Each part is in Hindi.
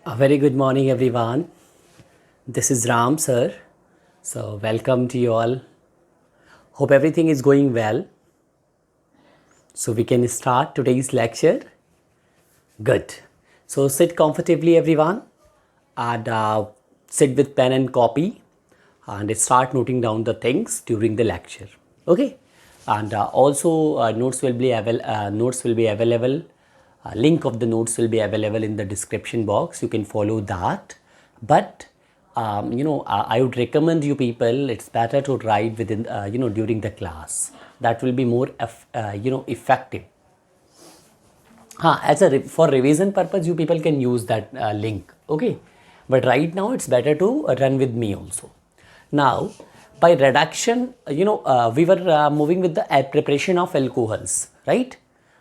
A very good morning, everyone. This is Ram, sir. So, welcome to you all. Hope everything is going well. So, we can start today's lecture. Good. So, sit comfortably, everyone, and sit with pen and copy and start noting down the things during the lecture. Okay. And also, notes will be available. Link of the notes will be available in the description box. You can follow that. But I would recommend you people, it's better to write within during the class. That will be more effective. For revision purpose, you people can use that link. Okay, but right now it's better to run with me also. Now, by reduction, we were moving with the preparation of alcohols, right?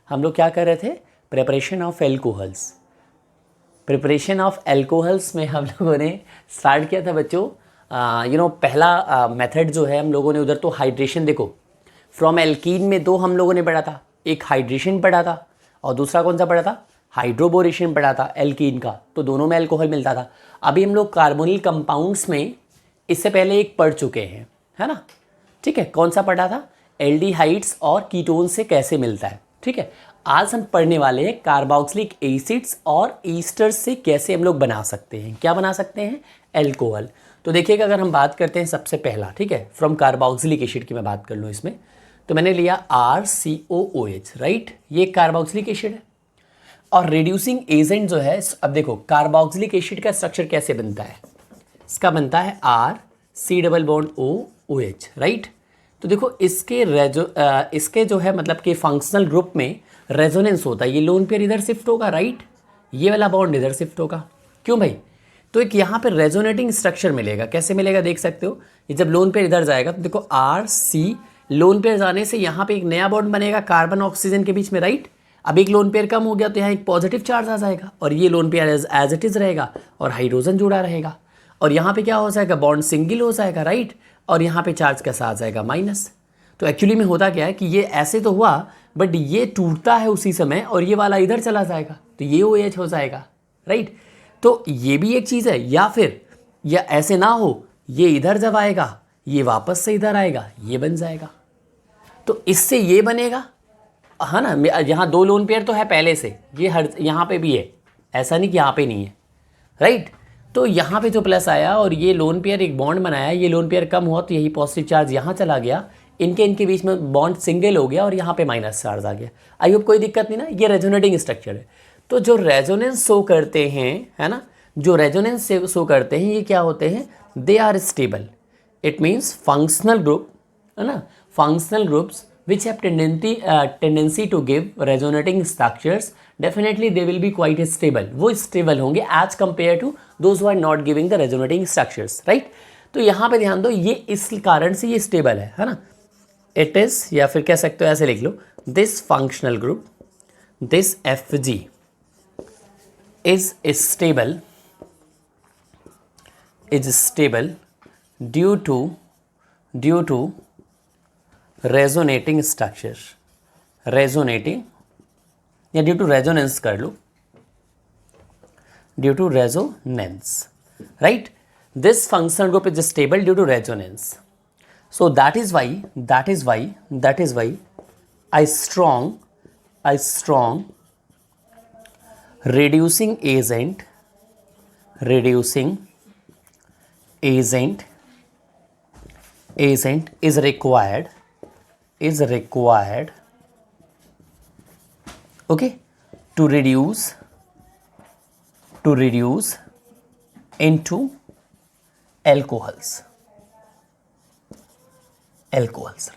हम लोग क्या कर रहे थे? Preparation of alcohols. Preparation of alcohols में हम लोगों ने स्टार्ट किया था बच्चों, पहला मेथड जो है हम लोगों ने उधर तो हाइड्रेशन, देखो फ्रॉम एल्कीन में दो हम लोगों ने पढ़ा था, एक हाइड्रेशन पढ़ा था और दूसरा कौन सा पढ़ा था? हाइड्रोबोरेशन पढ़ा था एल्कीन का, तो दोनों में अल्कोहल मिलता था। अभी हम लोग कार्बोनिल कंपाउंड्स में इससे पहले एक पढ़ चुके हैं, है ना? ठीक है, कौन सा पढ़ा था? एल्डिहाइड्स और कीटोन से कैसे मिलता है। ठीक है, आज हम पढ़ने वाले हैं कार्बोक्सिलिक एसिड्स और ईस्टर्स से कैसे हम लोग बना सकते हैं। क्या बना सकते हैं? एल्कोहल। तो देखिएगा, अगर हम बात करते हैं सबसे पहला, ठीक है, फ्रॉम कार्बोक्सिलिक एसिड की मैं बात कर लूँ इसमें, तो मैंने लिया RCOOH, राइट? ये कार्बोक्सिलिक एसिड है। और रिड्यूसिंग एजेंट जो है, अब देखो कार्बोक्सिलिक एसिड का स्ट्रक्चर कैसे बनता है? इसका बनता है RC≡OH, राइट? तो देखो इसके जो है मतलब कि फंक्शनल ग्रुप में रेजोनेंस होता है। ये लोन पेयर इधर शिफ्ट होगा, राइट? ये वाला बॉन्ड इधर शिफ्ट होगा। क्यों भाई? तो एक यहाँ पे रेजोनेटिंग स्ट्रक्चर मिलेगा। कैसे मिलेगा देख सकते हो, ये जब लोन पेयर इधर जाएगा तो देखो RC लोन पेयर जाने से यहाँ पे एक नया बॉन्ड बनेगा कार्बन ऑक्सीजन के बीच में, राइट? अब एक लोन पेयर कम हो गया तो यहाँ एक पॉजिटिव चार्ज आ जाएगा और ये lone pair as it is रहेगा और हाइड्रोजन जुड़ा रहेगा। और यहाँ पे क्या हो जाएगा? बॉन्ड सिंगल हो जाएगा, राइट? और यहाँ पे चार्ज कैसा आ जाएगा? माइनस। तो एक्चुअली में होता क्या है कि ये ऐसे तो हुआ, बट ये टूटता है उसी समय और ये वाला इधर चला जाएगा तो ये OH हो जाएगा, राइट? तो ये भी एक चीज़ है। या फिर या ऐसे ना हो, ये इधर जब आएगा ये वापस से इधर आएगा, ये बन जाएगा, तो इससे ये बनेगा, है ना? यहाँ दो लोन पेयर तो है पहले से, ये हर यहाँ पे भी है, ऐसा नहीं कि यहाँ पे नहीं है, राइट? तो यहाँ पे जो प्लस आया और ये लोन पेयर एक बॉन्ड बनाया, ये लोन पेयर कम हुआ तो यही पॉजिटिव चार्ज यहाँ चला गया, इनके बीच में बॉन्ड सिंगल हो गया और यहाँ पे माइनस चार्ज आ गया। आई होप कोई दिक्कत नहीं ना? ये रेजोनेटिंग स्ट्रक्चर है। तो जो रेजोनेंस शो करते हैं, है ना, जो रेजोनेंस शो करते हैं, ये क्या होते हैं? They are stable. It means functional group, है ना, functional groups which have tendency to give resonating structures, definitely they will be quite stable. वो stable होंगे as compared to those who are not giving the resonating structures, right? तो यहाँ पे ध्यान दो, ये इस कारण से ये stable है ना? It is, या फिर कह सकते हो ऐसे लिख लो, this functional group, this FG is stable due to resonating structure, resonating या ड्यू टू रेजोनेंस कर लो, due to resonance, right? This functional group is stable due to resonance. So that is why a strong reducing agent is required, okay, to reduce into alcohols,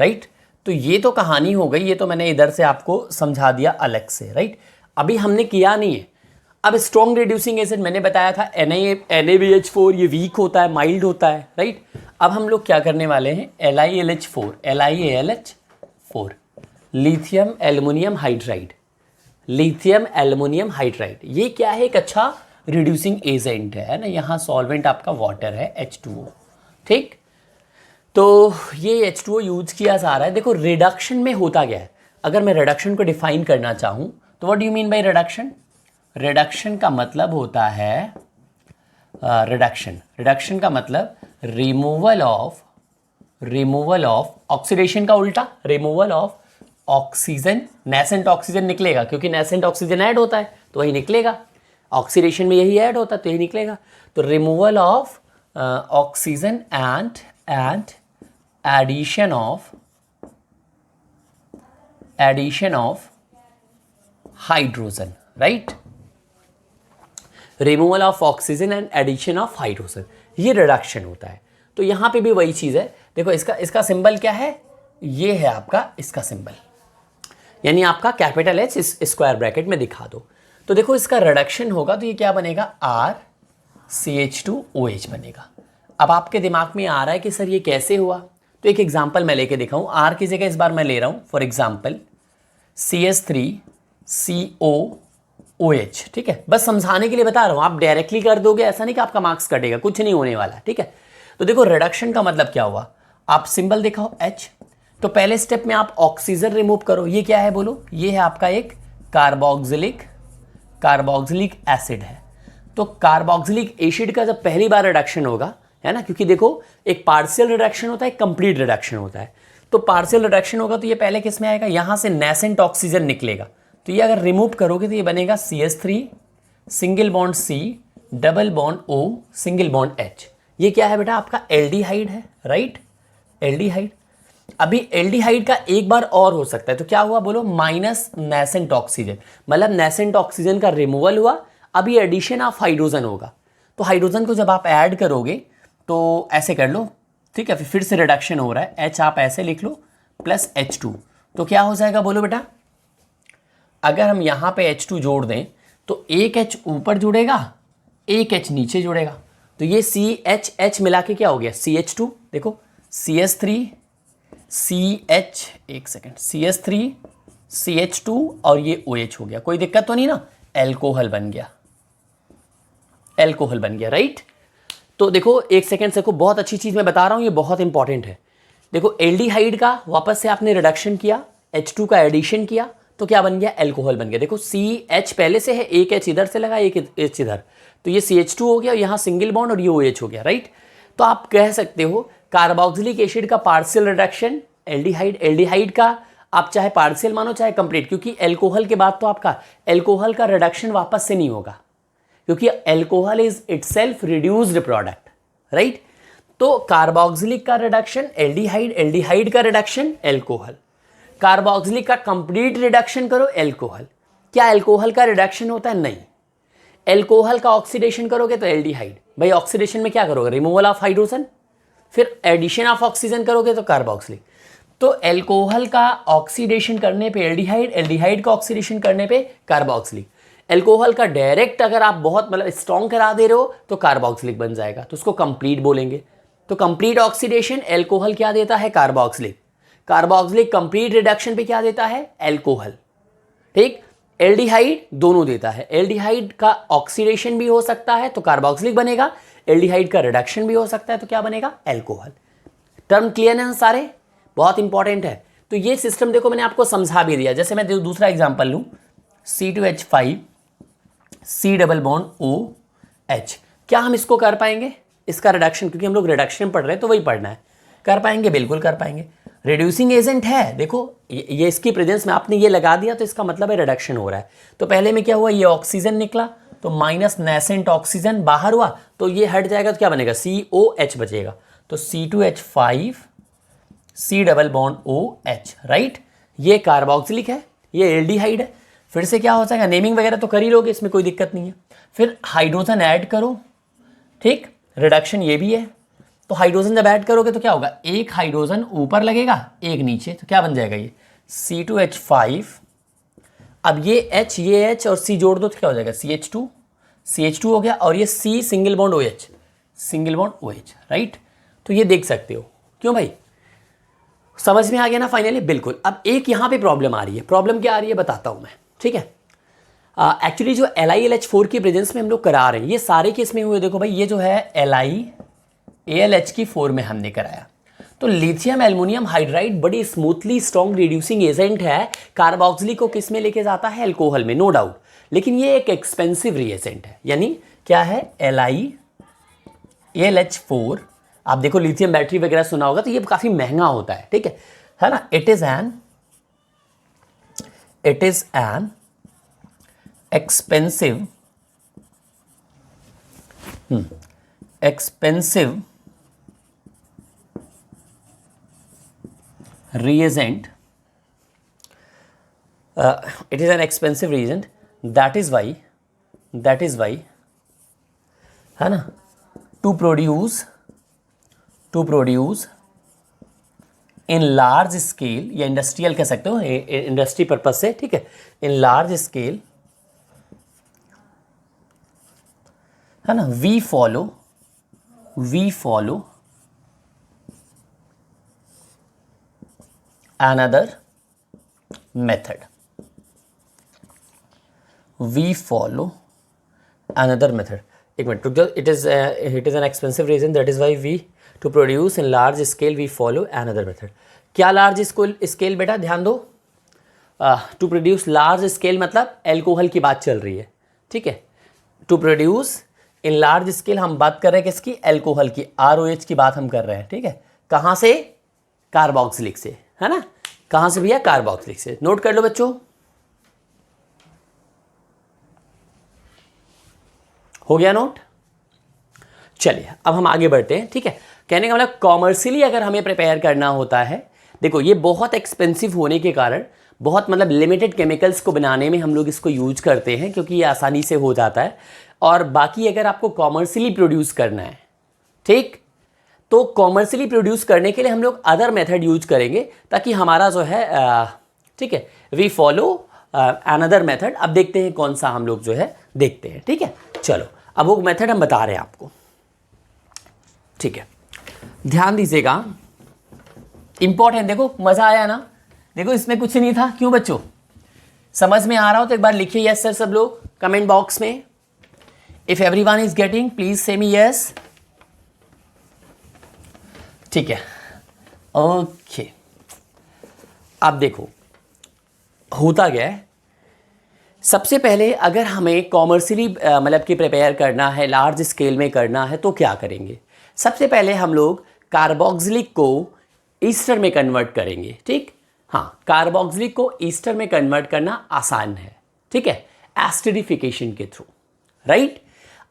right? तो ये तो कहानी हो गई, ये तो मैंने इधर से आपको समझा दिया अलग से, राइट? अभी हमने किया नहीं है। अब स्ट्रॉन्ग रिड्यूसिंग एसिड मैंने बताया था NaBH4, ये वीक होता है, माइल्ड होता है, राइट? अब हम लोग क्या करने वाले हैं? LiAlH4, लिथियम एल्युमिनियम हाइड्राइड, ये क्या है? एक अच्छा रिड्यूसिंग एजेंट है ना? यहाँ सॉल्वेंट आपका वाटर है, H2O, ठीक? तो ये H2O यूज किया जा रहा है। देखो रिडक्शन में होता क्या है, अगर मैं रिडक्शन को डिफाइन करना चाहूँ तो what do you mean by reduction? Reduction का मतलब होता है रिडक्शन का मतलब रिमूवल ऑफ ऑक्सीडेशन का उल्टा, removal of oxygen, nascent oxygen निकलेगा क्योंकि नेसेंट ऑक्सीजन ऐड होता है तो वही निकलेगा, ऑक्सीडेशन में यही ऐड होता है तो यही निकलेगा। तो removal of oxygen and addition of hydrogen, right. Removal of oxygen and addition of hydrogen, ये रिडक्शन होता है। तो यहां पे भी वही चीज है, देखो इसका सिंबल क्या है, ये है आपका इसका सिंबल, यानी आपका कैपिटल एच इस स्क्वायर ब्रैकेट में दिखा दो। तो देखो इसका रिडक्शन होगा तो ये क्या बनेगा, RCH2OH बनेगा। अब आपके दिमाग में आ रहा है कि सर ये कैसे हुआ, तो एक एग्जांपल मैं लेके दिखाऊं। R की जगह इस बार मैं ले रहा हूं फॉर एग्जांपल CH3COOH, ठीक है, बस समझाने के लिए बता रहा हूं, आप डायरेक्टली कर दोगे ऐसा नहीं कि आपका मार्क्स कटेगा, कुछ नहीं होने वाला, ठीक है। तो देखो रिडक्शन का मतलब क्या हुआ, आप सिंबल दिखाओ H, तो पहले स्टेप में आप ऑक्सीजन रिमूव करो, ये क्या है बोलो, ये है आपका एक कार्बोक्सिलिक एसिड है। तो कार्बोक्सिलिक एसिड का जब पहली बार रिडक्शन होगा, है ना, क्योंकि देखो एक पार्शियल रिडक्शन होता है, एक कंप्लीट रिडक्शन होता है। तो पार्शियल रिडक्शन होगा तो ये पहले किस में आएगा, यहां से नेसेंट ऑक्सीजन निकलेगा, तो ये अगर रिमूव करोगे तो ये बनेगा CH3 single bond C double bond O single bond H। ये क्या है बेटा, आपका एल्डिहाइड है, राइट, एल्डिहाइड। अभी एल्डिहाइड का एक बार और हो सकता है, तो क्या हुआ बोलो, माइनस नेसेंट ऑक्सीजन, मतलब नेसेंट ऑक्सीजन का रिमूवल हुआ, अभी एडिशन ऑफ हाइड्रोजन होगा। तो हाइड्रोजन को जब आप ऐड करोगे तो ऐसे कर लो, ठीक है, फिर से रिडक्शन हो रहा है, H आप ऐसे लिख लो प्लस H2, तो क्या हो जाएगा बोलो बेटा, अगर हम यहां पे H2 जोड़ दें तो एक H ऊपर जुड़ेगा, एक H नीचे जुड़ेगा, तो ये CH मिला के क्या हो गया, CH2। देखो CH3 CH, एक सेकेंड, CH3 CH2 और ये OH हो गया, कोई दिक्कत तो नहीं ना, एल्कोहल बन गया, राइट। तो देखो एक सेकेंड से, बहुत अच्छी चीज मैं बता रहा हूं, ये बहुत इंपॉर्टेंट है। देखो एल्डिहाइड का वापस से आपने रिडक्शन किया, H2 का एडिशन किया, तो क्या बन गया, एल्कोहल बन गया। देखो CH पहले से है, एक H इधर से लगा, एक H इधर, तो ये CH2 हो गया, यहां सिंगल बॉन्ड और ये OH हो गया, राइट। तो आप कह सकते हो कार्बोक्सिलिक एसिड का पार्शियल रिडक्शन एल्डिहाइड का आप चाहे पार्शियल मानो चाहे कंप्लीट, क्योंकि एल्कोहल के बाद तो आपका एल्कोहल का रिडक्शन वापस से नहीं होगा, क्योंकि alcohol is itself reduced product, right. तो कार्बोक्सिलिक का रिडक्शन एल्डिहाइड का रिडक्शन एल्कोहल, कार्बोक्सिलिक का कंप्लीट रिडक्शन करो एल्कोहल। क्या एल्कोहल का रिडक्शन होता है, नहीं, एल्कोहल का ऑक्सीडेशन करोगे तो एल्डिहाइड, भाई ऑक्सीडेशन में क्या करोगे, रिमूवल ऑफ हाइड्रोजन, फिर एडिशन ऑफ ऑक्सीजन करोगे तो कार्बोक्सिलिक। तो एल्कोहल का ऑक्सीडेशन करने पे एल्डिहाइड, एल्डिहाइड का ऑक्सीडेशन करने पे कार्बोक्सिलिक। एल्कोहल का डायरेक्ट अगर आप बहुत मतलब स्ट्रॉन्ग करा दे रहे हो तो कार्बोक्सिलिक बन जाएगा, तो उसको कंप्लीट बोलेंगे। तो कंप्लीट ऑक्सीडेशन एल्कोहल क्या देता है, कार्बोक्सिलिक। कार्बोक्सिलिक कंप्लीट रिडक्शन पे क्या देता है, एल्कोहल, ठीक। एल्डिहाइड दोनों देता है, एल्डिहाइड का ऑक्सीडेशन भी हो सकता है तो कार्बोक्सिलिक बनेगा, एल्डिहाइड का रिडक्शन भी हो सकता है तो क्या बनेगा, एल्कोहल। टर्म क्लियर है सारे, बहुत इंपॉर्टेंट है। तो ये सिस्टम देखो मैंने आपको समझा भी दिया। जैसे मैं दूसरा एग्जांपल लूं, C2H5 C double bond OH, क्या हम इसको कर पाएंगे, इसका रिडक्शन, क्योंकि हम लोग रिडक्शन पढ़ रहे हैं तो वही पढ़ना है, कर पाएंगे, बिल्कुल कर पाएंगे। रिड्यूसिंग एजेंट है, देखो ये इसकी प्रेजेंस में आपने ये लगा दिया तो इसका मतलब है रिडक्शन हो रहा है। तो पहले में क्या हुआ, ये ऑक्सीजन निकला तो माइनस नेसेंट ऑक्सीजन बाहर हुआ, तो ये हट जाएगा तो क्या बनेगा, COH बचेगा, तो C2H5 C double bond OH, right. ये कार्बोक्सिलिक है, ये एल्डिहाइड है। फिर से क्या हो जाएगा, नेमिंग वगैरह तो कर ही लोगे, इसमें कोई दिक्कत नहीं है। फिर हाइड्रोजन ऐड करो, ठीक, रिडक्शन ये भी है। तो हाइड्रोजन जब ऐड करोगे तो क्या होगा, एक हाइड्रोजन ऊपर लगेगा एक नीचे, तो क्या बन जाएगा ये C2H5। अब ये H और C जोड़ दो तो क्या हो जाएगा, CH2 हो गया, और ये C single bond OH, right. तो ये देख सकते हो, क्यों भाई, समझ में आ गया ना फाइनली, बिल्कुल। अब एक यहाँ पे प्रॉब्लम आ रही है, प्रॉब्लम क्या आ रही है बताता हूँ मैं, ठीक है। एक्चुअली जो LiAlH4 की प्रेजेंस में हम लोग करा रहे हैं, ये सारे केस में हुए, देखो भाई ये जो है LiAlH की 4 में हमने कराया। तो लिथियम एल्युमिनियम हाइड्राइड बड़ी स्मूथली स्ट्रॉन्ग रिड्यूसिंग एजेंट है, कार्बोक्सिलिक को किस में लेके जाता है, एल्कोहल में, नो डाउट। लेकिन ये एक एक्सपेंसिव रिएजेंट है, यानी क्या है, AlH4, आप देखो लिथियम बैटरी वगैरह सुना होगा तो ये काफ़ी महंगा होता है, ठीक है ना। It is an expensive reagent. It is an expensive reagent. That is why है ना, to produce in large scale, या इंडस्ट्रियल कह सकते हो, इंडस्ट्री पर्पज से, ठीक है, इन लार्ज स्केल, है ना, वी फॉलो another method. एक मिनट रुक जाओ. It is an expensive reason, that is why we to produce in large scale we follow another method. क्या लार्ज स्केल बेटा, ध्यान दो. टू प्रोड्यूस लार्ज स्केल मतलब एल्कोहल की बात चल रही है, ठीक है. To produce in large scale हम बात कर रहे हैं किसकी, एल्कोहल की, ROH की बात हम कर रहे हैं, ठीक है. कहाँ से, कार्बोक्सिलिक से, है ना. कहाँ से भैया, कार्बोक्सिलिक से. नोट कर लो बच्चों, हो गया नोट. चलिए अब हम आगे बढ़ते हैं, ठीक है. कहने का मतलब कॉमर्शियली अगर हमें प्रिपेयर करना होता है, देखो ये बहुत एक्सपेंसिव होने के कारण बहुत मतलब लिमिटेड केमिकल्स को बनाने में हम लोग इसको यूज करते हैं, क्योंकि ये आसानी से हो जाता है. और बाकी अगर आपको कॉमर्शियली प्रोड्यूस करना है, ठीक, तो कॉमर्शियली प्रोड्यूस करने के लिए हम लोग अदर मेथड यूज करेंगे, ताकि हमारा जो है, ठीक है, वी फॉलो अनदर मेथड. अब देखते हैं कौन सा हम लोग जो है देखते हैं, ठीक है. चलो अब वो मेथड हम बता रहे हैं आपको, ठीक है. ध्यान दीजिएगा, इंपॉर्टेंट. देखो मजा आया ना, देखो इसमें कुछ नहीं था. क्यों बच्चों, समझ में आ रहा हो तो एक बार लिखिए यस सर सब लोग कमेंट बॉक्स में. If everyone is getting please से मी यस, ठीक है. ओके, अब देखो होता क्या है. सबसे पहले अगर हमें कॉमर्शियली मतलब कि प्रिपेयर करना है, लार्ज स्केल में करना है, तो क्या करेंगे. सबसे पहले हम लोग कार्बोक्सिलिक को ईस्टर में कन्वर्ट करेंगे, ठीक. हाँ, कार्बोक्सिलिक को ईस्टर में कन्वर्ट करना आसान है, ठीक है, एसिडिफिकेशन के थ्रू, राइट.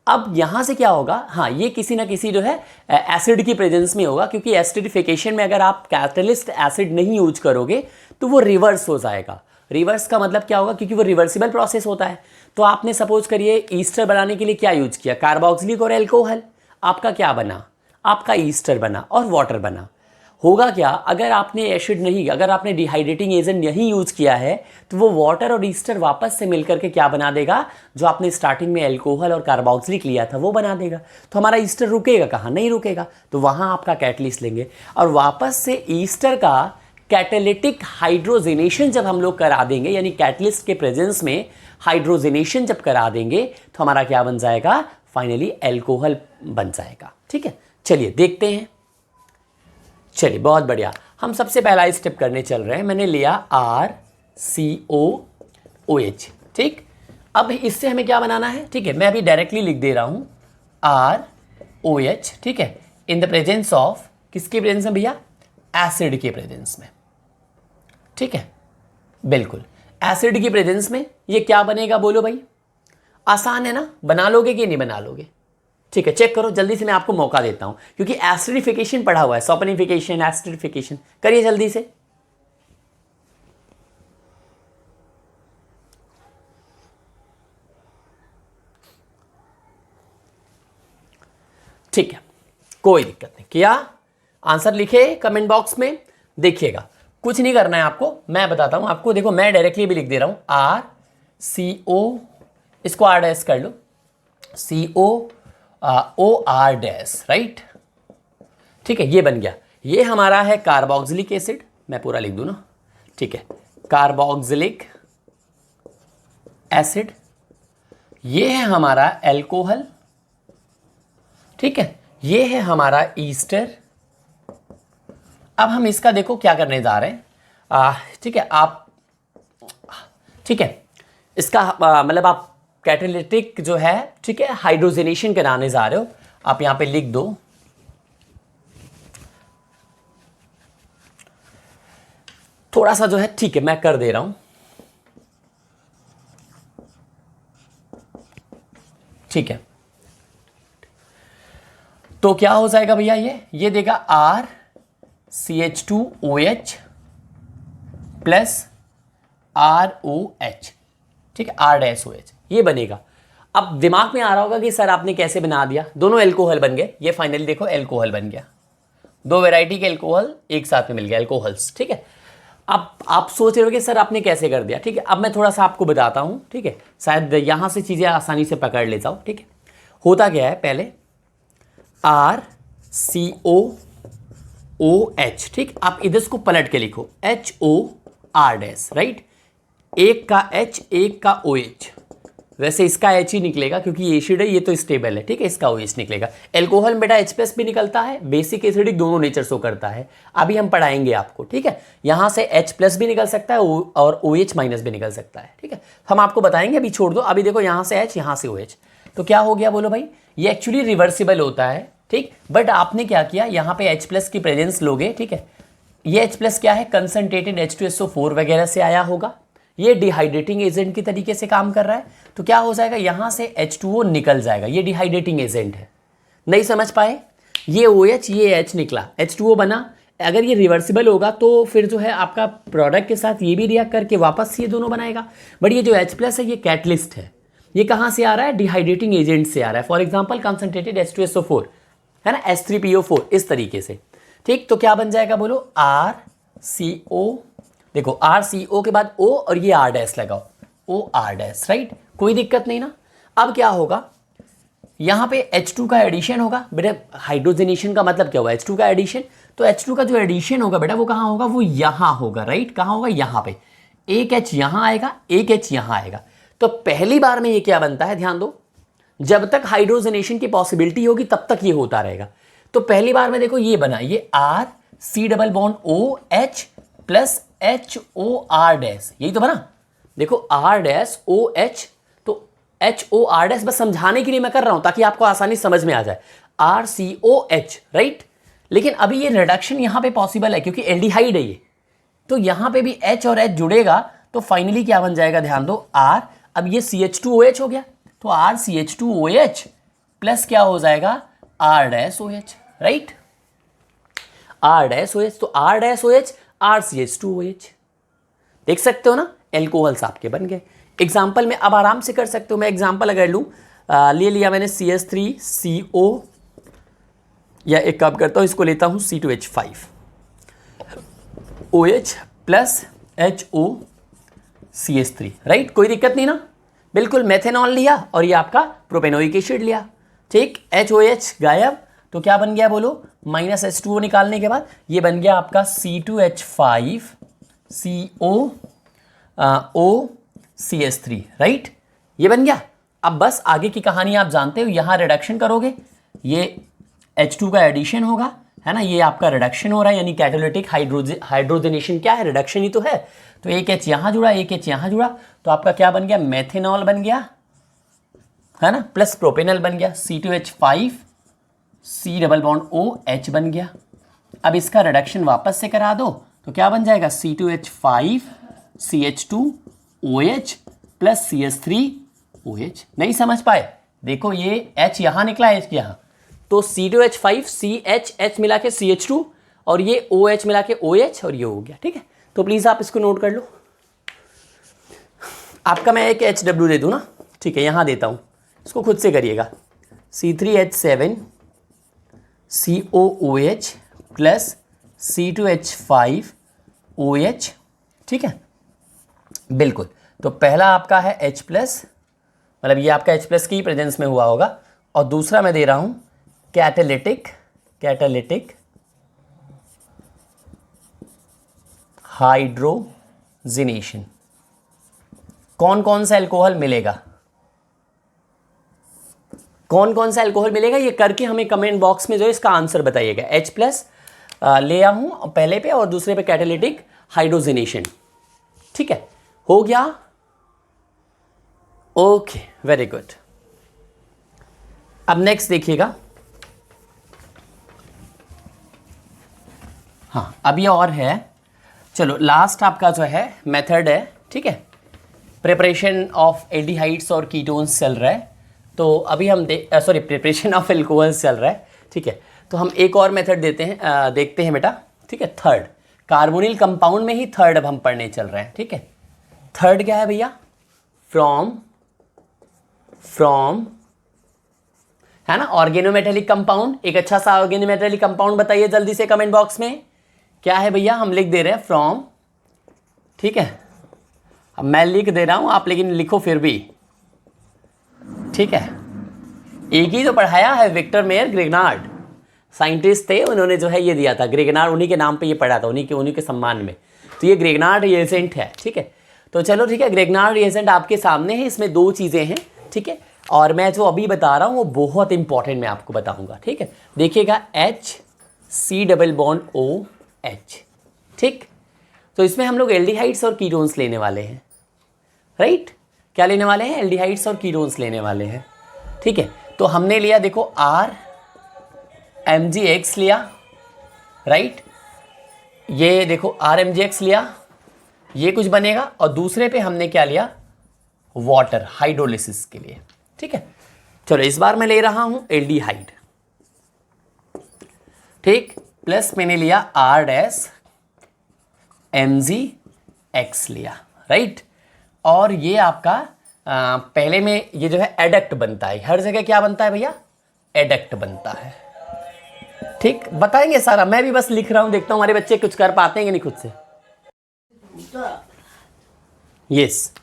अब यहाँ से क्या होगा, हाँ, ये किसी ना किसी जो है एसिड की प्रेजेंस में होगा, क्योंकि एसिडिफिकेशन में अगर आप कैटलिस्ट एसिड नहीं यूज करोगे तो वो रिवर्स हो जाएगा. रिवर्स का मतलब क्या होगा, क्योंकि वो रिवर्सिबल प्रोसेस होता है. तो आपने सपोज करिए ईस्टर बनाने के लिए क्या यूज किया, कार्बोक्सिलिक और एल्कोहल. आपका क्या बना, आपका ईस्टर बना और वाटर बना. होगा क्या, अगर आपने एसिड नहीं, अगर आपने डिहाइड्रेटिंग एजेंट नहीं यूज किया है, तो वो वाटर और ईस्टर वापस से मिलकर के क्या बना देगा, जो आपने स्टार्टिंग में एल्कोहल और कार्बोक्सिलिक लिया था वो बना देगा. तो हमारा ईस्टर रुकेगा कहाँ, नहीं रुकेगा. तो वहाँ आपका कैटलिस्ट लेंगे और वापस से ईस्टर का कैटालिटिक हाइड्रोजिनेशन जब हम लोग करा देंगे, यानी कैटलिस्ट के प्रेजेंस में हाइड्रोजिनेशन जब करा देंगे, तो हमारा क्या बन जाएगा, फाइनली एल्कोहल बन जाएगा, ठीक है. चलिए देखते हैं. चलिए बहुत बढ़िया, हम सबसे पहला स्टेप करने चल रहे हैं. मैंने लिया RCOOH, ठीक. अब इससे हमें क्या बनाना है, ठीक है, मैं अभी डायरेक्टली लिख दे रहा हूं ROH, ठीक है, इन द प्रेजेंस ऑफ, किसके प्रेजेंस में भैया, एसिड के प्रेजेंस में, ठीक है, बिल्कुल एसिड की प्रेजेंस में. ये क्या बनेगा बोलो भाई, आसान है ना, बना लोगे कि नहीं बना लोगे, ठीक है. चेक करो जल्दी से, मैं आपको मौका देता हूं, क्योंकि एसिडिफिकेशन पढ़ा हुआ है, सॉपनिफिकेशन, एसिडिफिकेशन, करिए जल्दी से. ठीक है, कोई दिक्कत नहीं. किया, आंसर लिखे कमेंट बॉक्स में. देखिएगा कुछ नहीं करना है आपको, मैं बताता हूं आपको. देखो मैं डायरेक्टली भी लिख दे रहा हूं RCO, इसको R डैश कर लो, COOR डैश, राइट, ठीक है. ये बन गया, ये हमारा है कार्बोक्सिलिक एसिड, मैं पूरा लिख दूं ना, ठीक है, कार्बोक्सिलिक एसिड. ये है हमारा एल्कोहल, ठीक है, ये है हमारा ईस्टर. अब हम इसका देखो क्या करने जा रहे हैं, ठीक है, आप, ठीक है, इसका मतलब आप कैटालिटिक जो है, ठीक है, हाइड्रोजनेशन कराने जा रहे हो. आप यहां पे लिख दो थोड़ा सा जो है, ठीक है मैं कर दे रहा हूं, ठीक है। तो क्या हो जाएगा भैया, ये देगा R C H two O H plus R O H, ठीक है, आर डैश ओ एच, ये बनेगा। अब दिमाग में आ रहा होगा कि सर आपने कैसे बना दिया, दोनों एल्कोहल बन गए, ये फाइनली देखो एल्कोहल बन गया, दो वैरायटी के एल्कोहल एक साथ में मिल गया, एल्कोहल्स, ठीक है। अब आप सोच रहे हो कि सर आपने कैसे कर दिया, ठीक है। अब मैं थोड़ा सा आपको बताता हूं, ठीक है, शायद यहां से चीजें आसानी से पकड़ ले जाओ, ठीक है। होता क्या है, पहले आर सी ओ एच, ठीक, आप इधर को पलट के लिखो H O R dash, right, एक का एच एक का ओ एच, वैसे इसका एच ही निकलेगा क्योंकि एसिड है, ये तो स्टेबल है, ठीक है, इसका OH निकलेगा। एल्कोहल में बेटा H प्लस भी निकलता है, बेसिक एसिडिक दोनों नेचर शो करता है, अभी हम पढ़ाएंगे आपको, ठीक है। यहां से H प्लस भी निकल सकता है और OH माइनस भी निकल सकता है, ठीक है, हम आपको बताएंगे, अभी छोड़ दो। अभी देखो यहां से H यहां से OH, तो क्या हो गया बोलो भाई, ये एक्चुअली रिवर्सिबल होता है, ठीक, बट आपने क्या किया, यहां पे H प्लस की प्रेजेंस लोगे, ठीक है, ये H प्लस क्या है, कंसंट्रेटेड H2SO4 वगैरह से आया होगा, ये डिहाइड्रेटिंग एजेंट की तरीके से काम कर रहा है, तो क्या हो जाएगा, यहां से H2O निकल जाएगा, ये डिहाइड्रेटिंग एजेंट है, नहीं समझ पाए, ये OH ये H निकला, H2O बना। अगर ये रिवर्सिबल होगा तो फिर जो है आपका प्रोडक्ट के साथ ये भी रिएक्ट करके वापस ये दोनों बनाएगा, बट ये जो H प्लस है ये कैटलिस्ट है, ये कहां से आ रहा है, डिहाइड्रेटिंग एजेंट से आ रहा है, फॉर एग्जाम्पल कंसंट्रेटेड H2SO4 है ना, H3PO4 इस तरीके से, ठीक। तो क्या बन जाएगा बोलो, RCO, देखो RCO के बाद O और ये R डैश लगाओ, OR डैश, राइट, कोई दिक्कत नहीं ना। अब क्या होगा, यहां पे H2 का एडिशन होगा, बेटा हाइड्रोजनेशन का मतलब क्या हुआ, H2 का एडिशन, तो H2 का जो एडिशन होगा बेटा वो कहां होगा, वो यहां होगा, राइट, कहां होगा, यहां पे, एक H यहां आएगा, एक H यहां आएगा। तो पहली बार में ये क्या बनता है, ध्यान दो, जब तक हाइड्रोजनेशन की पॉसिबिलिटी होगी तब तक ये होता रहेगा। तो पहली बार में देखो ये बना, ये R C double bond OH plus HOR dash, यही तो बना, देखो R डैश OH, तो HOR डैश बस समझाने के लिए मैं कर रहा हूं ताकि आपको आसानी समझ में आ जाए, RCOH, राइट। लेकिन अभी ये रिडक्शन यहां पे पॉसिबल है क्योंकि एल्डिहाइड है ये, तो यहां पे भी H और H जुड़ेगा तो फाइनली क्या बन जाएगा, ध्यान दो, R, अब ये CH2OH हो गया, तो RCH2OH प्लस क्या हो जाएगा, R dash OH, right, R dash OH, तो R डैश OH RCH2OH, देख सकते हो ना, एल्कोहल्स आपके बन गए। एग्जाम्पल में अब आराम से कर सकते हो, मैं एग्जाम्पल अगर लूँ, ले लिया मैंने CH3CO, या एक काम करता हूँ इसको लेता हूँ C2H5 OH plus HOCH3, right, कोई दिक्कत नहीं ना, बिल्कुल मेथेनॉल लिया और ये आपका प्रोपेनोइक एसिड लिया, ठीक, HOH गायब, तो क्या बन गया बोलो, माइनस H2O निकालने के बाद ये बन गया आपका C2H5 COOCH3, राइट, ये बन गया। अब बस आगे की कहानी आप जानते हो, यहां रिडक्शन करोगे, ये H2 का एडिशन होगा, है ना, ये आपका रिडक्शन हो रहा है, यानी कैटालिटिक हाइड्रोजनेशन क्या है, रिडक्शन ही तो है, तो एक H यहां जुड़ा, एक H यहां जुड़ा, तो आपका क्या बन गया, मेथेनॉल बन गया, है ना, प्लस प्रोपेनल बन गया, C2H5 C double bond OH बन गया। अब इसका रिडक्शन वापस से करा दो तो क्या बन जाएगा, C2H5 CH2OH प्लस CH3OH, नहीं समझ पाए, देखो ये H यहां निकला, H यहां, तो C2H5 CH मिला के CH2 और ये OH मिला के OH और ये हो गया, ठीक है। तो प्लीज आप इसको नोट कर लो, आपका मैं एक HW दे दूं ना, ठीक है, यहां देता हूं, इसको खुद से करिएगा, C3H7 COOH प्लस C2H5OH, ठीक है, बिल्कुल। तो पहला आपका है H प्लस, मतलब ये आपका H प्लस की प्रेजेंस में हुआ होगा, और दूसरा मैं दे रहा हूं कैटालिटिक हाइड्रोजिनेशन। कौन कौन सा अल्कोहल मिलेगा, कौन कौन सा अल्कोहल मिलेगा, ये करके हमें कमेंट बॉक्स में जो है इसका आंसर बताइएगा। H प्लस ले आऊं पहले पे और दूसरे पे कैटालिटिक हाइड्रोजिनेशन, ठीक है, हो गया, ओके, वेरी गुड। अब नेक्स्ट देखिएगा, हाँ अब ये और है, चलो लास्ट आपका जो है मेथड है, ठीक है, प्रिपरेशन ऑफ एल्डिहाइड्स और कीटोन्स चल रहा है। तो अभी हम प्रिपरेशन ऑफ एल्कोहल्स चल रहा है, ठीक है। तो हम एक और मेथड देखते हैं बेटा, ठीक है। थर्ड कार्बोनिल कंपाउंड में ही थर्ड अब हम पढ़ने चल रहे हैं, ठीक है। थर्ड क्या है भैया? फ्रॉम है ना, ऑर्गेनोमेटेलिक कंपाउंड। एक अच्छा सा ऑर्गेनोमेटेलिक कंपाउंड बताइए जल्दी से कमेंट बॉक्स में, क्या है भैया? हम लिख दे रहे हैं फ्रॉम, ठीक है। अब मैं लिख दे रहा हूं, आप लेकिन लिखो फिर भी, ठीक है। एक ही तो पढ़ाया है, विक्टर मेयर ग्रेगनार्ड साइंटिस्ट थे, उन्होंने जो है ये दिया था, ग्रेगनार्ड उन्हीं के नाम पे ये पढ़ा था, उन्हीं के सम्मान में। तो ये ग्रेगनार्ड रिएजेंट है, ठीक है। तो चलो ठीक है, ग्रेगनार्ड रिएजेंट आपके सामने है, इसमें दो चीज़ें हैं, ठीक है। और मैं जो अभी बता रहा हूँ वो बहुत इंपॉर्टेंट मैं आपको बताऊंगा, ठीक है। देखिएगा HCOOH, ठीक। तो इसमें हम लोग एल्डिहाइड्स और कीटोन्स लेने वाले हैं, राइट। क्या लेने वाले हैं? एल्डिहाइड्स और कीटोन्स लेने वाले हैं, ठीक है। तो हमने लिया देखो RMgX लिया, राइट। ये देखो RMgX लिया, ये कुछ बनेगा। और दूसरे पे हमने क्या लिया? वाटर, हाइड्रोलिसिस के लिए, ठीक है। चलो इस बार मैं ले रहा हूं एल्डिहाइड, ठीक, प्लस मैंने लिया RMgX लिया, राइट। और ये आपका पहले में ये जो है एडक्ट बनता है, हर जगह क्या बनता है भैया? एडक्ट बनता है, ठीक। बताएंगे सारा, मैं भी बस लिख रहा हूं, देखता हूं हमारे बच्चे कुछ कर पाते हैं कि नहीं खुद से। यस,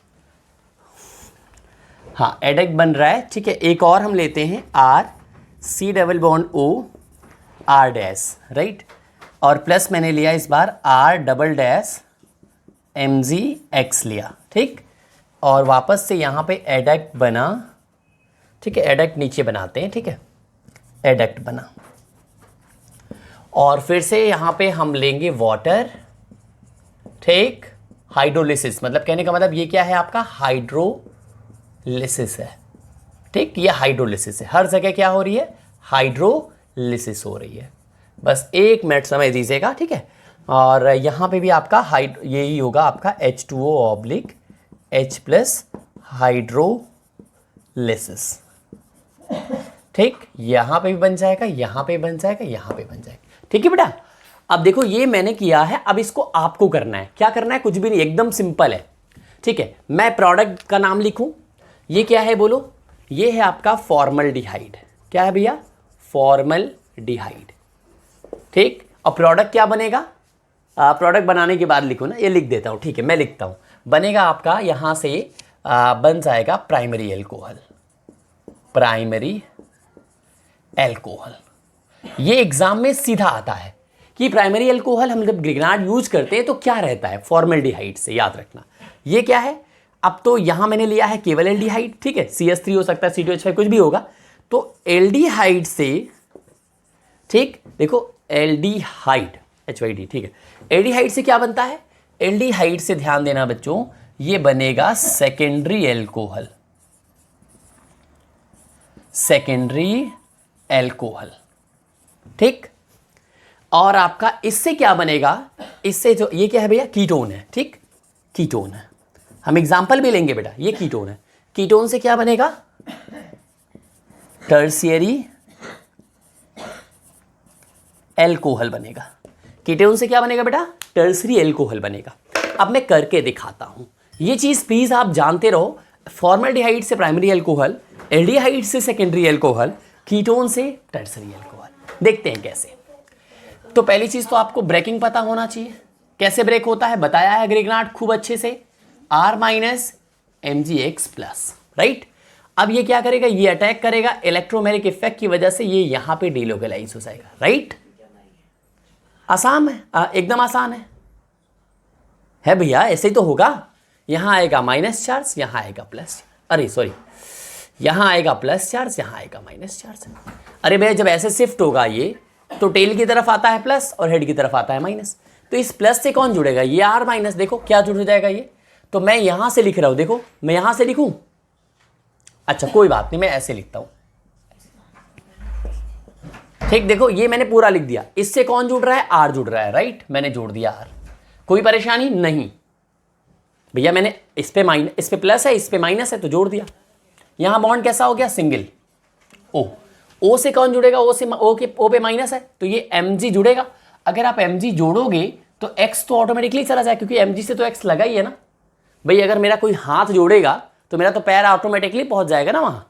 हाँ एडक्ट बन रहा है, ठीक है। एक और हम लेते हैं RCOO R', राइट। और प्लस मैंने लिया इस बार RMgX लिया, ठीक। और वापस से यहाँ पे एडक्ट बना, ठीक है। एडक्ट नीचे बनाते हैं, ठीक है, एडक्ट बना। और फिर से यहाँ पे हम लेंगे वाटर, ठीक। हाइड्रोलिसिस, मतलब कहने का मतलब ये क्या है आपका? हाइड्रोलिसिस है, ठीक। ये हाइड्रोलिसिस है, हर जगह क्या हो रही है? हाइड्रोलिसिस हो रही है। बस एक मिनट समय दीजिएगा, ठीक है। और यहाँ पे भी आपका यही होगा आपका H2O/H+ हाइड्रोलिसिस, ठीक। यहाँ पे भी बन जाएगा, यहाँ पे बन जाएगा, यहाँ पे बन जाएगा, ठीक है बेटा। अब देखो ये मैंने किया है, अब इसको आपको करना है। क्या करना है? कुछ भी नहीं, एकदम सिंपल है, ठीक है। मैं प्रोडक्ट का नाम लिखूं, ये क्या है बोलो? ये है आपका फॉर्मल्डिहाइड। क्या है भैया? फॉर्मल्डिहाइड, ठीक। और प्रोडक्ट क्या बनेगा? प्रोडक्ट बनाने के बाद लिखो ना, ये लिख देता हूं, ठीक है, मैं लिखता हूं। बनेगा आपका यहां से बन जाएगा प्राइमरी एल्कोहल, प्राइमरी एल्कोहल। ये एग्जाम में सीधा आता है कि प्राइमरी एल्कोहल हम जब ग्रिग्नार्ड यूज करते हैं तो क्या रहता है? फॉर्मल्डिहाइड से, याद रखना। ये क्या है? अब तो यहां मैंने लिया है केवल एल्डिहाइड, ठीक है। CH3 हो सकता है, C2H5 कुछ भी होगा। तो एल्डिहाइड से, ठीक, देखो एल्डिहाइड HYD, ठीक है। एल्डिहाइड से क्या बनता है? एल्डिहाइड से ध्यान देना बच्चों, ये बनेगा सेकेंडरी एल्कोहल, सेकेंडरी एल्कोहल, ठीक। और आपका इससे क्या बनेगा? इससे जो ये क्या है भैया? कीटोन है, ठीक, कीटोन है। हम एग्जाम्पल भी लेंगे बेटा, ये कीटोन है। कीटोन से क्या बनेगा? टर्शियरी एल्कोहल बनेगा। कीटोन से क्या बनेगा बेटा? टर्शियरी एल्कोहल बनेगा। अब मैं करके दिखाता हूं, ये चीज प्लीज आप जानते रहो। फॉर्मल्डिहाइड से प्राइमरी एल्कोहल, एल्डिहाइड से सेकेंडरी एल्कोहल, कीटोन से टर्शियरी एल्कोहल। देखते हैं कैसे। तो पहली चीज तो आपको ब्रेकिंग पता होना चाहिए। कैसे ब्रेक होता है बताया है ग्रिग्नार्ड खूब अच्छे से, R-MgX+, राइट। अब ये क्या करेगा? ये अटैक करेगा, इलेक्ट्रोमेरिक इफेक्ट की वजह से ये यहां पे डिलोकलाइज हो जाएगा, राइट। आसान है, एकदम आसान है भैया, ऐसे ही तो होगा। यहां आएगा माइनस चार्ज, यहां आएगा प्लस, अरे सॉरी, यहां आएगा प्लस चार्ज, यहां आएगा माइनस चार्ज। अरे भैया जब ऐसे शिफ्ट होगा ये, तो टेल की तरफ आता है प्लस और हेड की तरफ आता है माइनस। तो इस प्लस से कौन जुड़ेगा? ये R-, देखो क्या जुड़ जाएगा ये। तो मैं यहां से लिख रहा हूं, देखो मैं यहां से लिखूं, अच्छा कोई बात नहीं, मैं ऐसे लिखता हूं, ठीक, देखो ये मैंने पूरा लिख दिया, इससे कौन जुड़ रहा है, आर जुड़ रहा है, राइट, मैंने जोड़ दिया आर। कोई परेशानी नहीं भैया, मैंने इस पे प्लस है, इस पे माइनस है तो जोड़ दिया। यहां बॉन्ड कैसा हो गया, सिंगल। ओ से कौन जुड़ेगा, ओ पे माइनस है तो ये Mg जुड़ेगा। अगर आप Mg जोड़ोगे तो X तो ऑटोमेटिकली चला जाए, क्योंकि Mg से तो X लगा ही है ना भाई। अगर मेरा कोई हाथ जोड़ेगा तो मेरा तो पैर ऑटोमेटिकली पहुंच जाएगा ना वहां,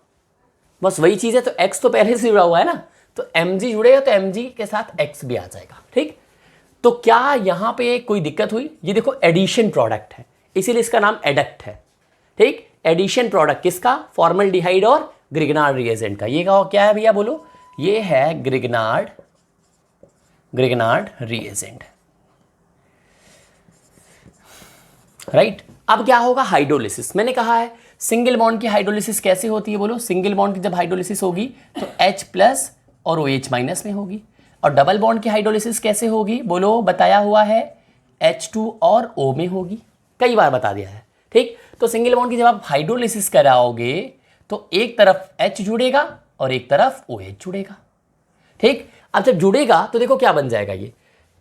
बस वही चीज है। तो X तो पहले से जुड़ा हुआ है ना, तो Mg जुड़ेगा तो Mg के साथ X भी आ जाएगा। ठीक, तो क्या यहां पे कोई दिक्कत हुई? ये देखो एडिशन प्रोडक्ट है, इसीलिए इसका नाम एडक्ट है। ठीक, एडिशन प्रोडक्ट किसका, फॉर्मल्डिहाइड और ग्रिग्नार्ड रिएजेंट का। ये क्या है भैया बोलो, ये है ग्रिग्नार्ड रिएजेंट, राइट। अब क्या होगा, हाइड्रोलिसिस। मैंने कहा है सिंगल बॉन्ड की हाइड्रोलिसिस कैसे होती है बोलो, सिंगल बॉन्ड की जब हाइड्रोलिसिस होगी तो H प्लस और OH माइनस में होगी। और डबल बॉन्ड की हाइड्रोलिसिस कैसे होगी बोलो, बताया हुआ है H2 और O में होगी, कई बार बता दिया है। ठीक, तो सिंगल बॉन्ड की जब आप हाइड्रोलिसिस कराओगे तो एक तरफ H जुड़ेगा और एक तरफ OH जुड़ेगा। ठीक, अब जब जुड़ेगा तो देखो क्या बन जाएगा ये,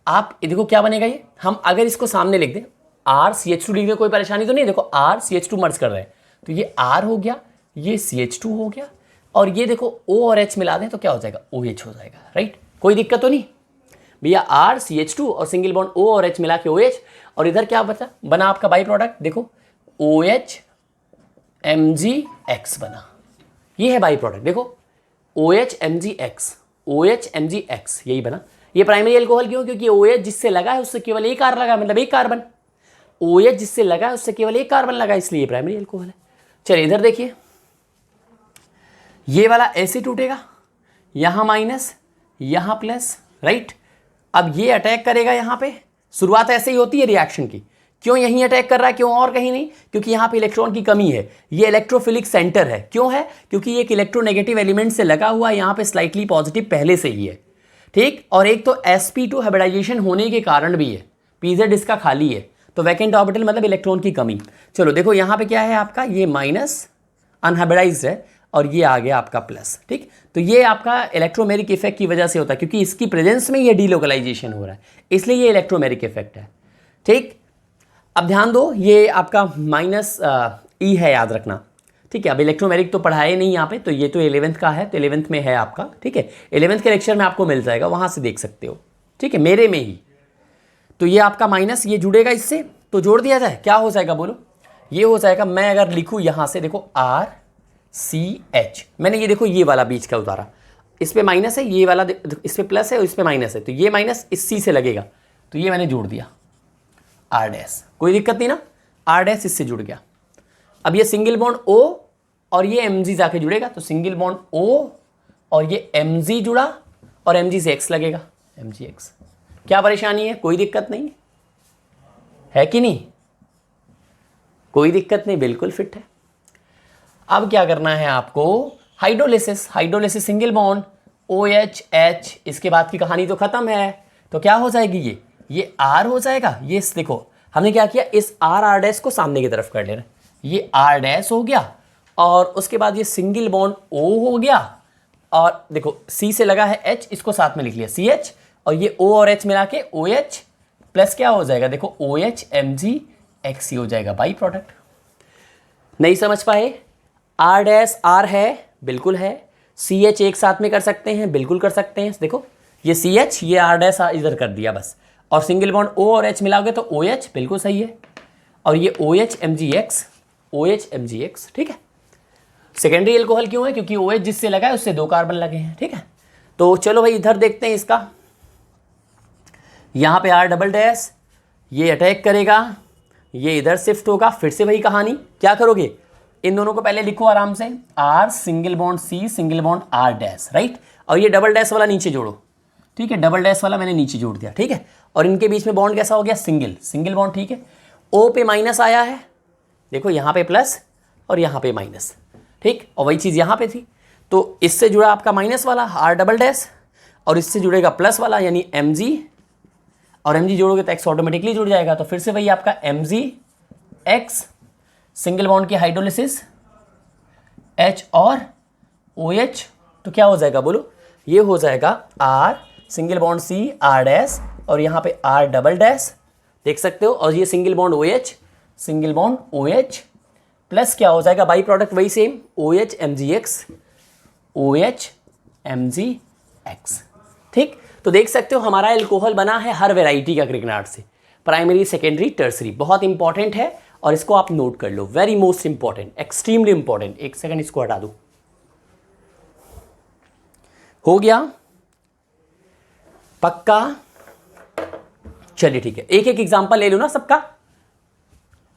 आप देखो क्या बनेगा ये। हम अगर इसको सामने लिख दें RCH2 लिख दें, कोई परेशानी तो नहीं। देखो RCH2 मर्ज कर रहे हैं तो ये R हो गया, ये CH2 हो गया, और ये देखो O और H मिला दें तो क्या हो जाएगा, OH हो जाएगा, राइट। कोई दिक्कत तो नहीं भैया, RCH2 और सिंगल बॉन्ड O और H मिला के OH, और इधर क्या बना आपका बाई प्रोडक्ट, देखो OH MgX बना, ये है बाई प्रोडक्ट। देखो OH MgX यही बना। ये प्राइमरी एल्कोहल क्यों, क्योंकि OH जिससे लगा है उससे केवल एक R लगा, मतलब एक कार्बन। OH जिससे लगा है उससे केवल एक कार्बन लगा, इसलिए ये प्राइमरी एल्कोहल है। चलिए इधर देखिए, ये वाला ऐसे टूटेगा, यहां माइनस यहां प्लस, राइट। अब ये अटैक करेगा यहां पे, शुरुआत ऐसे ही होती है रिएक्शन की। क्यों यहीं अटैक कर रहा है, क्यों और कहीं नहीं, क्योंकि यहां पे इलेक्ट्रॉन की कमी है। ये इलेक्ट्रोफिलिक सेंटर है, क्यों है, क्योंकि ये एक इलेक्ट्रोनेगेटिव एलिमेंट से लगा हुआ है, यहां पे स्लाइटली पॉजिटिव पहले से ही है। ठीक, और एक तो sp2 हाइब्रिडाइजेशन होने के कारण भी है, pz इसका खाली है, तो वैकेंट ऑर्बिटल मतलब इलेक्ट्रॉन की कमी। चलो देखो यहां पे क्या है आपका, ये माइनस अनहाइब्रिडाइज्ड है और ये आ गया आपका प्लस। ठीक, तो ये आपका इलेक्ट्रोमेरिक इफेक्ट की वजह से होता है, क्योंकि इसकी प्रेजेंस में ये डीलोकलाइजेशन हो रहा है, इसलिए ये इलेक्ट्रोमेरिक इफेक्ट है। ठीक, अब ध्यान दो, ये आपका माइनस ई है, याद रखना। ठीक है, अब इलेक्ट्रोमेरिक तो पढ़ाए नहीं यहाँ पे, तो ये तो 11th का है, तो 11th में है आपका। ठीक है, 11th के लेक्चर में आपको मिल जाएगा, वहां से देख सकते हो। ठीक है, मेरे में ही। तो ये आपका माइनस, ये जुड़ेगा इससे, तो जोड़ दिया जाए, क्या हो जाएगा बोलो, ये हो जाएगा। मैं अगर लिखूँ यहाँ से, देखो RCH, मैंने ये देखो ये वाला बीच का उतारा, इस पे माइनस है, ये वाला इस पे प्लस है और इस पे माइनस है, तो ये माइनस इस C से लगेगा, तो ये मैंने जोड़ दिया R डैश, कोई दिक्कत नहीं ना, R डैश इससे जुड़ गया। अब ये सिंगल बॉन्ड O और ये Mg जाके जुड़ेगा, तो सिंगल बॉन्ड O और ये Mg जुड़ा और Mg से X लगेगा, MgX। क्या परेशानी है, कोई दिक्कत नहीं है कि नहीं, कोई दिक्कत नहीं, बिल्कुल फिट है। अब क्या करना है आपको, hydrolysis single bond OH H, इसके बाद की कहानी तो खत्म है। तो क्या हो जाएगी, ये R हो जाएगा। ये देखो हमने क्या किया, इस R डैश को सामने की तरफ कर लेना, ये R डैश हो गया, और उसके बाद ये सिंगल बॉन्ड O हो गया, और देखो C से लगा है H, इसको साथ में लिख लिया CH, और ये O और H मिला के OH प्लस क्या हो जाएगा, देखो OH MgX हो जाएगा बाई प्रोडक्ट। नहीं समझ पाए, R डैश R है, बिल्कुल है। CH एक साथ में कर सकते हैं, बिल्कुल कर सकते हैं। देखो ये CH, ये R डैश इधर कर दिया बस, और सिंगल बॉन्ड O और H मिलाओगे तो OH, बिल्कुल सही है। और ये OH MgX, ठीक है। सेकेंडरी एल्कोहल क्यों है, क्योंकि OH जिससे लगा है उससे 2 कार्बन लगे हैं। ठीक है, तो चलो भाई इधर देखते हैं इसका। यहां पे R डबल डैश, ये अटैक करेगा, ये इधर शिफ्ट होगा, फिर से वही कहानी। क्या करोगे, इन दोनों को पहले लिखो आराम से, R single bond C single bond R dash, right. और ये डबल डैश वाला नीचे जोड़ो, ठीक है, डबल डैश वाला मैंने नीचे जोड़ दिया। ठीक है, और इनके बीच में बॉन्ड कैसा हो गया, सिंगल बॉन्ड। ठीक है, O पे माइनस आया है, देखो यहाँ पे प्लस और यहाँ पे माइनस। ठीक, और वही चीज़ यहाँ पे थी, तो इससे जुड़ा आपका माइनस वाला R डबल डैश, और इससे जुड़ेगा प्लस वाला यानी Mg, और Mg जोड़ोगे तो X ऑटोमेटिकली जुड़ जाएगा, तो फिर से वही आपका MgX, सिंगल बॉन्ड की हाइड्रोलिसिस H और OH, तो क्या हो जाएगा बोलो, ये हो जाएगा R single bond C R dash और यहाँ पे आर डबल डैश, देख सकते हो, और ये single bond O H, single bond O H plus क्या हो जाएगा बाई प्रोडक्ट वही same O H M G X, O H M G X. ठीक, तो देख सकते हो हमारा एल्कोहल बना है हर वेराइटी का क्रिकनाट से, प्राइमरी सेकेंडरी टर्सरी, बहुत इंपॉर्टेंट है और इसको आप नोट कर लो, very most important, extremely important. एक सेकंड इसको हटा दो, हो गया पक्का। चलिए ठीक है, एक एक एग्जांपल ले लो ना सबका।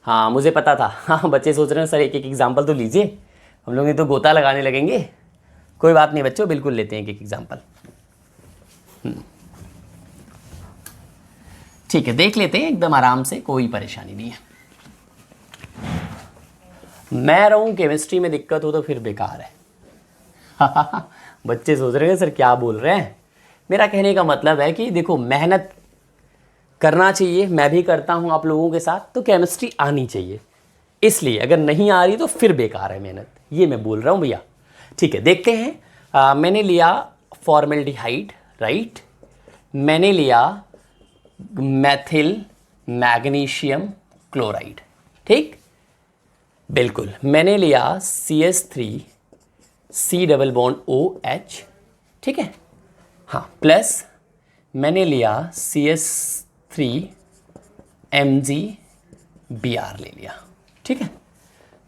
हाँ मुझे पता था, हाँ बच्चे सोच रहे हैं सर एक एक एग्जांपल तो लीजिए, हम लोग नहीं तो गोता लगाने लगेंगे। कोई बात नहीं बच्चों, बिल्कुल लेते हैं एक एक एग्जांपल। ठीक है, देख लेते हैं एकदम आराम से, कोई परेशानी नहीं है। मैं रहूं केमिस्ट्री में दिक्कत हो तो फिर बेकार है। बच्चे सोच रहे हैं सर क्या बोल रहे हैं। मेरा कहने का मतलब है कि देखो मेहनत करना चाहिए, मैं भी करता हूं आप लोगों के साथ, तो केमिस्ट्री आनी चाहिए। इसलिए अगर नहीं आ रही तो फिर बेकार है मेहनत, ये मैं बोल रहा हूं भैया। ठीक है, देखते हैं। मैंने लिया फॉर्मेल्डिहाइड, राइट, मैंने लिया मेथिल मैग्नीशियम क्लोराइड, ठीक, बिल्कुल, मैंने लिया CH3 C double bond OH, ठीक है, हाँ, प्लस मैंने लिया CH3 MgBr ले लिया, ठीक है,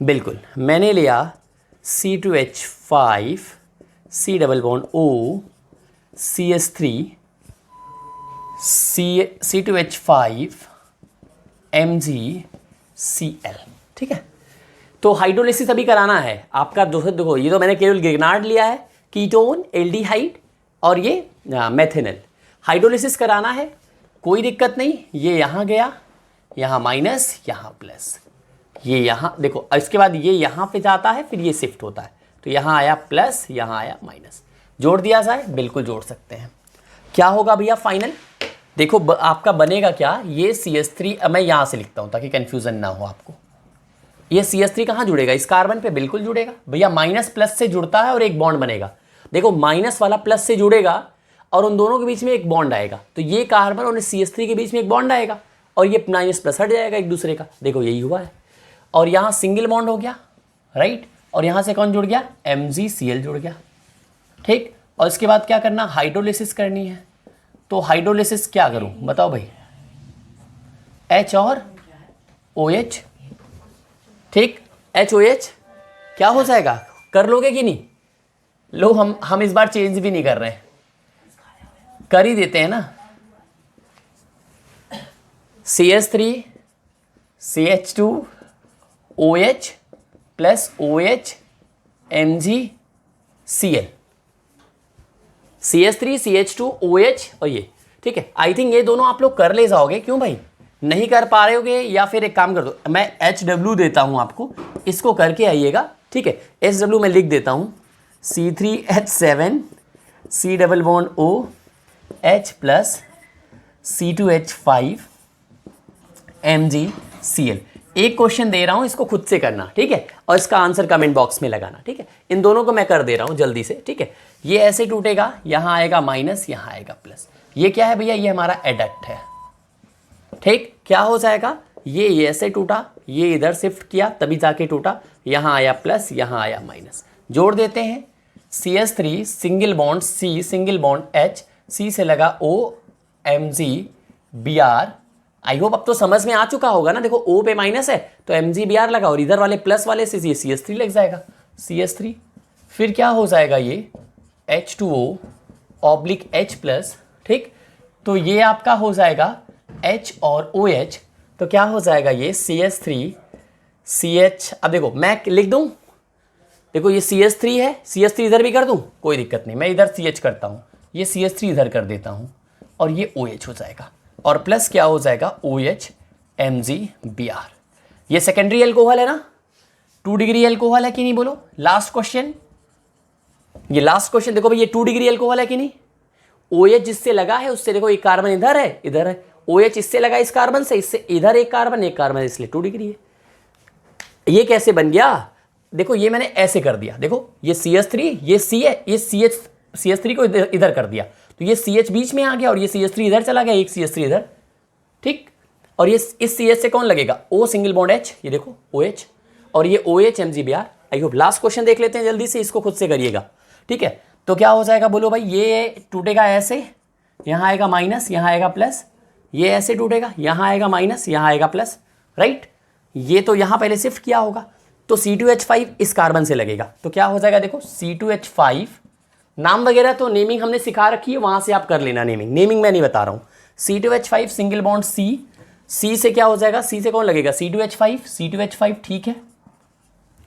बिल्कुल, मैंने लिया C2H5 C double bond O CH3 C2H5 MgCl, ठीक है। तो हाइड्रोलिसिस अभी कराना है आपका। देखो ये तो मैंने केवल गिरनार्ड लिया है, कीटोन, एल्डिहाइड और ये मेथेनल। हाइड्रोलिसिस कराना है, कोई दिक्कत नहीं। ये यहाँ गया, यहाँ माइनस, यहाँ प्लस, ये यहाँ देखो, इसके बाद ये यहाँ पे जाता है, फिर ये शिफ्ट होता है, तो यहाँ आया प्लस, यहाँ आया माइनस। जोड़ दिया जाए, बिल्कुल जोड़ सकते हैं। क्या होगा भैया फाइनल, देखो आपका बनेगा क्या, ये CH3, मैं यहाँ से लिखता हूँ ताकि कन्फ्यूज़न ना हो आपको। ये CH3 कहाँ जुड़ेगा, इस कार्बन पे बिल्कुल जुड़ेगा भैया, माइनस प्लस से जुड़ता है और एक बॉन्ड बनेगा। देखो माइनस वाला प्लस से जुड़ेगा और उन दोनों के बीच में एक बॉन्ड आएगा, तो ये कार्बन और CH3 के बीच में एक बॉन्ड आएगा और ये माइनस प्लस हट जाएगा एक दूसरे का। देखो यही हुआ है, और यहाँ सिंगल बॉन्ड हो गया, राइट, और यहाँ से कौन जुड़ गया, MgCl जुड़ गया, ठीक। और इसके बाद क्या करना, हाइड्रोलिसिस करनी है। तो हाइड्रोलिसिस क्या करूं बताओ भाई, H और OH, ठीक, HOH क्या हो जाएगा, कर लोगे कि नहीं, लो हम इस बार चेंज भी नहीं कर रहे हैं, कर ही देते हैं ना। CH3 CH2 OH plus OH MgCl, CH3 CH2 OH और ये, ठीक है। आई थिंक ये दोनों आप लोग कर ले जाओगे, क्यों भाई नहीं कर पा रहे होगे, या फिर एक काम कर दो, मैं HW देता हूं आपको, इसको करके आइएगा, ठीक है। SW मैं लिख देता हूं, C3H7 C double bond O H plus C2H5 MgCl। एक क्वेश्चन दे रहा हूं, इसको खुद से करना, ठीक है, और इसका आंसर कमेंट बॉक्स में लगाना, ठीक है। इन दोनों को मैं कर दे रहा हूं जल्दी से, ठीक है। ये ऐसे टूटेगा, यहां आएगा माइनस, यहां आएगा प्लस। ये क्या है भैया, ये हमारा एडक्ट है, ठीक। क्या हो जाएगा, ये ऐसे टूटा, ये इधर शिफ्ट किया तभी जाके टूटा, यहां आया प्लस, यहां आया माइनस। जोड़ देते हैं, CH3 single bond C single bond H, C से लगा O MgBr। आई होप अब तो समझ में आ चुका होगा ना। देखो O पे माइनस है तो MgBr लगा, और इधर वाले प्लस वाले से ये CH3 लग जाएगा, CH3। फिर क्या हो जाएगा, ये H2O ऑब्लिक H प्लस, ठीक। तो ये आपका हो जाएगा H और OH, तो क्या हो जाएगा, ये CH3 CH। अब देखो मैं लिख दूं, देखो ये CH3 है, CH3 इधर भी कर दूं, कोई दिक्कत नहीं, मैं इधर CH करता हूं, ये CH3 इधर कर देता हूं, और ये OH हो जाएगा, और प्लस क्या हो जाएगा, OH MgBr। ये सेकेंडरी एल्कोहल है ना, 2 डिग्री एल्कोहल है कि नहीं, बोलो। लास्ट क्वेश्चन, ये लास्ट क्वेश्चन, देखो भाई ये 2 डिग्री एल्कोहल है कि नहीं। OH जिससे लगा है उससे, देखो एक कार्बन इधर है, इधर है, OH इससे लगा इस कार्बन से, इससे इधर एक कार्बन इसलिए 2 डिग्री है। ये कैसे बन गया, देखो ये मैंने ऐसे कर दिया, देखो ये CH3 ये C है, ये CH CH3 को इधर कर दिया, तो ये CH बीच में आ गया और ये CH3 इधर चला गया, एक CH3 इधर, ठीक। और ये इस CH से कौन लगेगा, O सिंगल बॉन्ड H, ये देखो OH, और ये OH MgBr। I hope last question देख लेते हैं जल्दी से, इसको खुद से करिएगा, ठीक है। तो क्या हो जाएगा बोलो भाई, ये टूटेगा ऐसे, यहाँ आएगा माइनस, यहाँ आएगा प्लस, ये ऐसे टूटेगा, यहाँ आएगा माइनस, यहाँ आएगा प्लस, राइट। ये तो यहाँ पहले शिफ्ट किया होगा, तो C2H5 इस कार्बन से लगेगा, तो क्या हो जाएगा देखो C2H5, नाम वगैरह तो नेमिंग हमने सिखा रखी है, वहाँ से आप कर लेना नेमिंग मैं नहीं बता रहा हूँ। C2H5 सिंगल बॉन्ड C से क्या हो जाएगा, C से कौन लगेगा C2H5, ठीक है,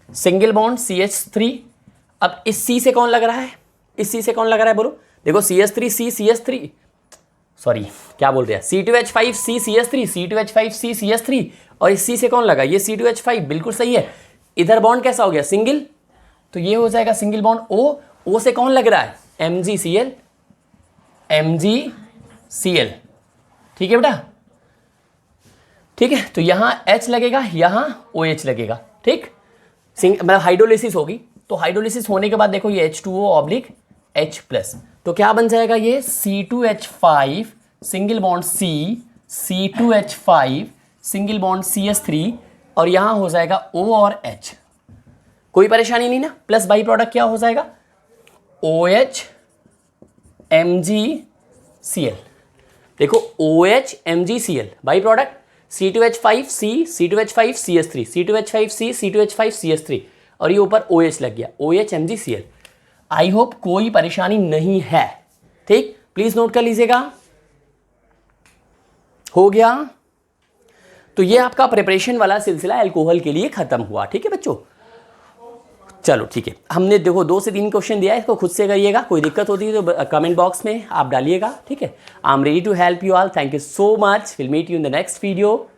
सिंगल बॉन्ड CH3। अब इस C से कौन लग रहा है, इस C से कौन लग रहा है बोलो, देखो CH3 सॉरी क्या बोल रहे हैं, C2H5 CH3, C2H5 CH3, और इस C से कौन लगा, ये C2H5, बिल्कुल सही है। इधर बॉन्ड कैसा हो गया, सिंगल, तो ये हो जाएगा सिंगल बॉन्ड O से कौन लग रहा है, MgCl, ठीक है बेटा, ठीक है। तो यहाँ H लगेगा, यहाँ OH लगेगा, ठीक, मतलब हाइड्रोलिसिस होगी। तो हाइड्रोलिसिस होने के बाद देखो ये H2O H प्लस, तो क्या बन जाएगा ये C2H5 single bond C2H5 single bond CH3, और यहाँ हो जाएगा O और H, कोई परेशानी नहीं ना। प्लस बाई प्रोडक्ट क्या हो जाएगा, OH MgCl, देखो OH MgCl by product C2H5 CH3, C2H5 CH3, और ये ऊपर OH लग गया, OH MgCl। आई होप कोई परेशानी नहीं है, ठीक, प्लीज नोट कर लीजिएगा, हो गया। तो ये आपका प्रिपरेशन वाला सिलसिला अल्कोहल के लिए खत्म हुआ, ठीक है बच्चों। चलो ठीक है, हमने देखो 2 से 3 क्वेश्चन दिया है, इसको खुद से करिएगा, कोई दिक्कत होती है तो कमेंट बॉक्स में आप डालिएगा, ठीक है। I am ready to help you all, thank you so much, will meet you in the next video,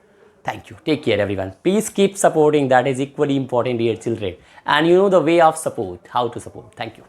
thank you, take care everyone, please keep supporting, that is equally important dear children, and you know the way of support, how to support, thank you.